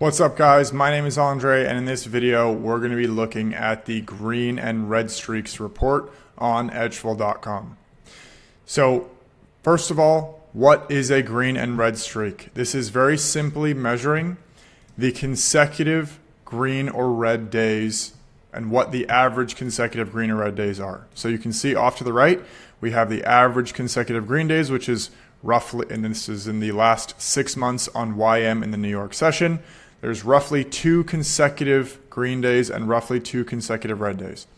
What's up guys, my name is Andre and in this video we're going to be looking at the green and red streaks report on edgeful.com. So first of all, what is a green and red streak? This is very simply measuring the consecutive green or red days and what the average consecutive green or red days are. So you can see off to the right we have the average consecutive green days, which is roughly, and this is in the last 6 months on YM in the New York session. There's roughly 2 consecutive green days and roughly 2 consecutive red days.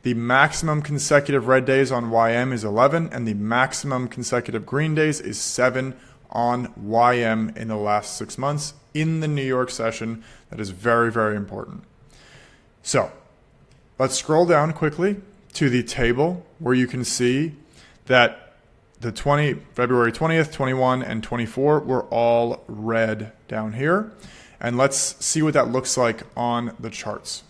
The maximum consecutive red days on YM is 11 and the maximum consecutive green days is 7 on YM in the last 6 months in the New York session. That is very, very important. So let's scroll down quickly to the table where you can see that the February 20th, 21, and 24 were all red down here. And let's see what that looks like on the charts.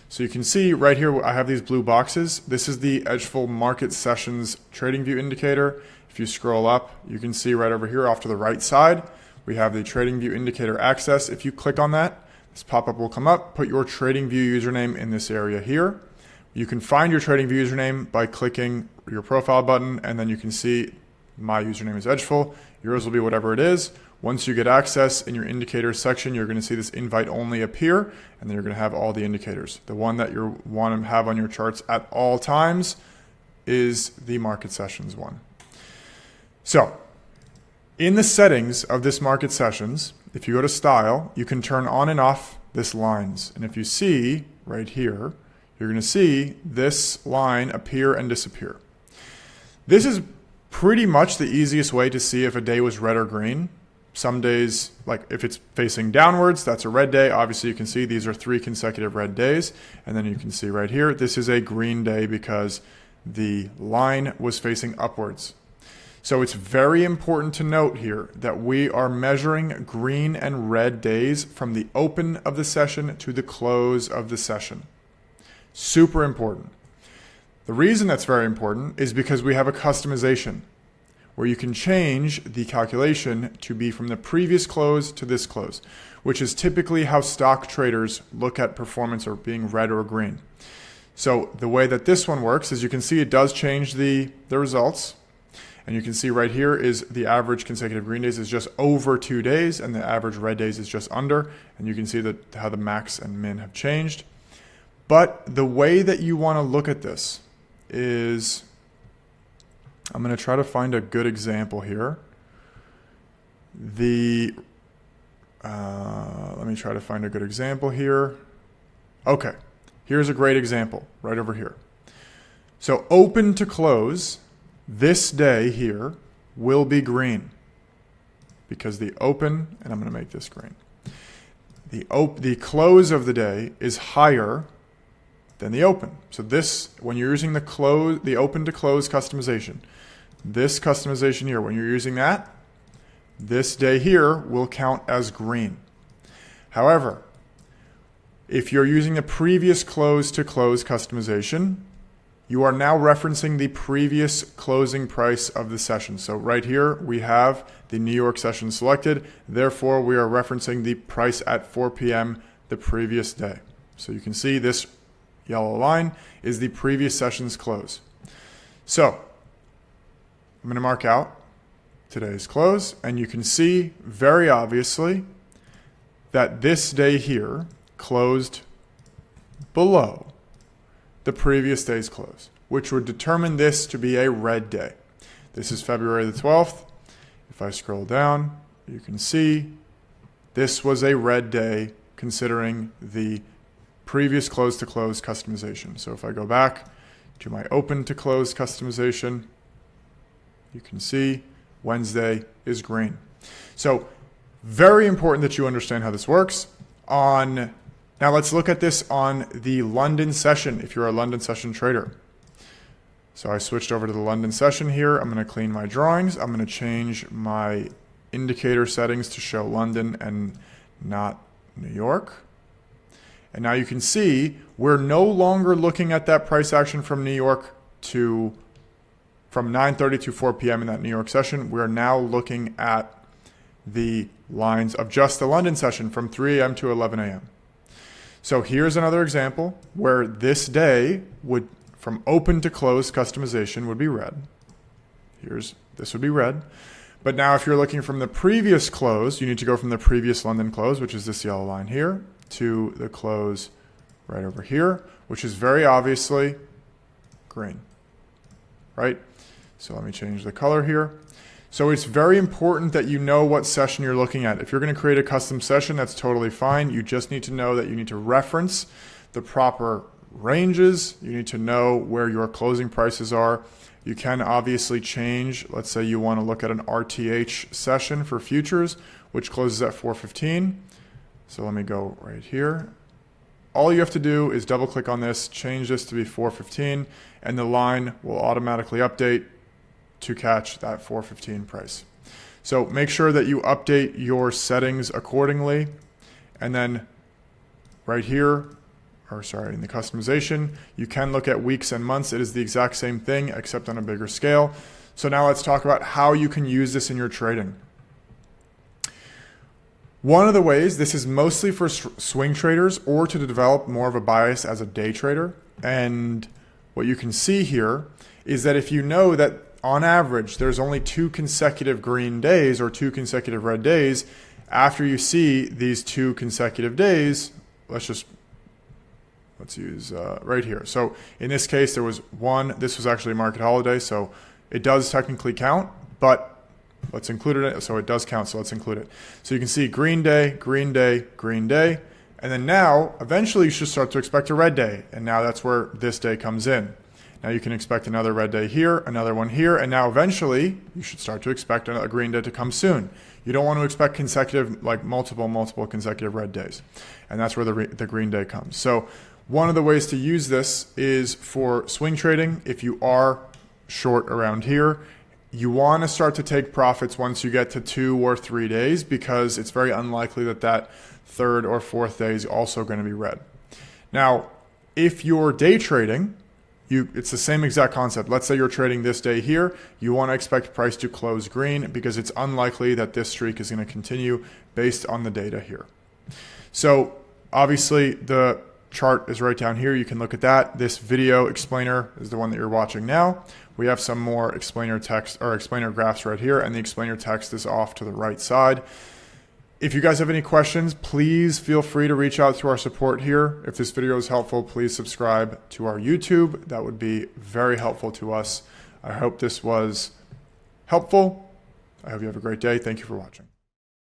So you can see right here, I have these blue boxes. This is the edgeful market sessions trading view indicator. If you scroll up, you can see right over here off to the right side, we have the trading view indicator access. If you click on that, this pop-up will come up. Put your trading view username in this area here. You can find your trading view username by clicking your profile button, and then you can see my username is edgeful. Yours will be whatever it is. Once you get access in your indicators section, you're going to see this invite only appear, and then you're going to have all the indicators. The one that you want to have on your charts at all times is the market sessions one. So in the settings of this market sessions, if you go to style, you can turn on and off this lines. And if you see right here, you're going to see this line appear and disappear. This is pretty much the easiest way to see if a day was red or green. Some days, like if it's facing downwards, that's a red day. Obviously you can see these are 3 consecutive red days. And then you can see right here, this is a green day because the line was facing upwards. So it's very important to note here that we are measuring green and red days from the open of the session to the close of the session. Super important. The reason that's very important is because we have a customization where you can change the calculation to be from the previous close to this close, which is typically how stock traders look at performance or being red or green. So the way that this one works is you can see it does change the results. And you can see right here is the average consecutive green days is just over 2 days and the average red days is just under. And you can see that how the max and min have changed. But the way that you want to look at this is, I'm going to try to find a good example here. Let me try to find a good example here. Okay, here's a great example right over here. So open to close, this day here will be green because the open, and I'm going to make this green. The close of the day is higher than the open. So this, when you're using the open to close customization, this customization here, when you're using that, this day here will count as green. However, if you're using the previous close to close customization, you are now referencing the previous closing price of the session. So right here, we have the New York session selected. Therefore, we are referencing the price at 4 p.m. the previous day. So you can see this yellow line is the previous session's close. So I'm going to mark out today's close, and you can see very obviously that this day here closed below the previous day's close, which would determine this to be a red day. This is February the 12th. If I scroll down, you can see this was a red day considering the previous close to close customization. So if I go back to my open to close customization, you can see Wednesday is green. So very important that you understand how this works. Now let's look at this on the London session if you're a London session trader. So I switched over to the London session here. I'm going to clean my drawings. I'm going to change my indicator settings to show London and not New York. And now you can see we're no longer looking at that price action from New York from 9:30 to 4 p.m. in that New York session. We're now looking at the lines of just the London session from 3 a.m. to 11 a.m. So here's another example where this day would, from open to close customization, would be red. This would be red. But now if you're looking from the previous close, you need to go from the previous London close, which is this yellow line here, to the close right over here, which is very obviously green, right? So let me change the color here. So it's very important that you know what session you're looking at. If you're going to create a custom session, that's totally fine. You just need to know that you need to reference the proper ranges. You need to know where your closing prices are. You can obviously change. Let's say you want to look at an RTH session for futures, which closes at 4:15. So let me go right here. All you have to do is double click on this, change this to be 4:15, and the line will automatically update to catch that 4:15 price. So make sure that you update your settings accordingly. And then right here, in the customization, you can look at weeks and months. It is the exact same thing, except on a bigger scale. So now let's talk about how you can use this in your trading. One of the ways, this is mostly for swing traders or to develop more of a bias as a day trader. And what you can see here is that if you know that on average, there's only 2 consecutive green days or 2 consecutive red days, after you see these 2 consecutive days, let's use right here. So in this case, there was one, this was actually a market holiday, so it does technically count, but let's include it. So it does count, so let's include it. So you can see green day, green day, green day, and then now eventually you should start to expect a red day, and now that's where this day comes in. Now you can expect another red day here, another one here, and now eventually you should start to expect a green day to come soon. You don't want to expect consecutive, like multiple consecutive red days. And that's where the green day comes. So one of the ways to use this is for swing trading. If you are short around here, you want to start to take profits once you get to 2 or 3 days, because it's very unlikely that that 3rd or 4th day is also going to be red. Now, if you're day trading, it's the same exact concept. Let's say you're trading this day here. You want to expect price to close green because it's unlikely that this streak is going to continue based on the data here. So obviously the chart is right down here. You can look at that. This video explainer is the one that you're watching now. We have some more explainer text or explainer graphs right here, and the explainer text is off to the right side. If you guys have any questions, please feel free to reach out to our support here. If this video is helpful, please subscribe to our YouTube. That would be very helpful to us. I hope this was helpful. I hope you have a great day. Thank you for watching.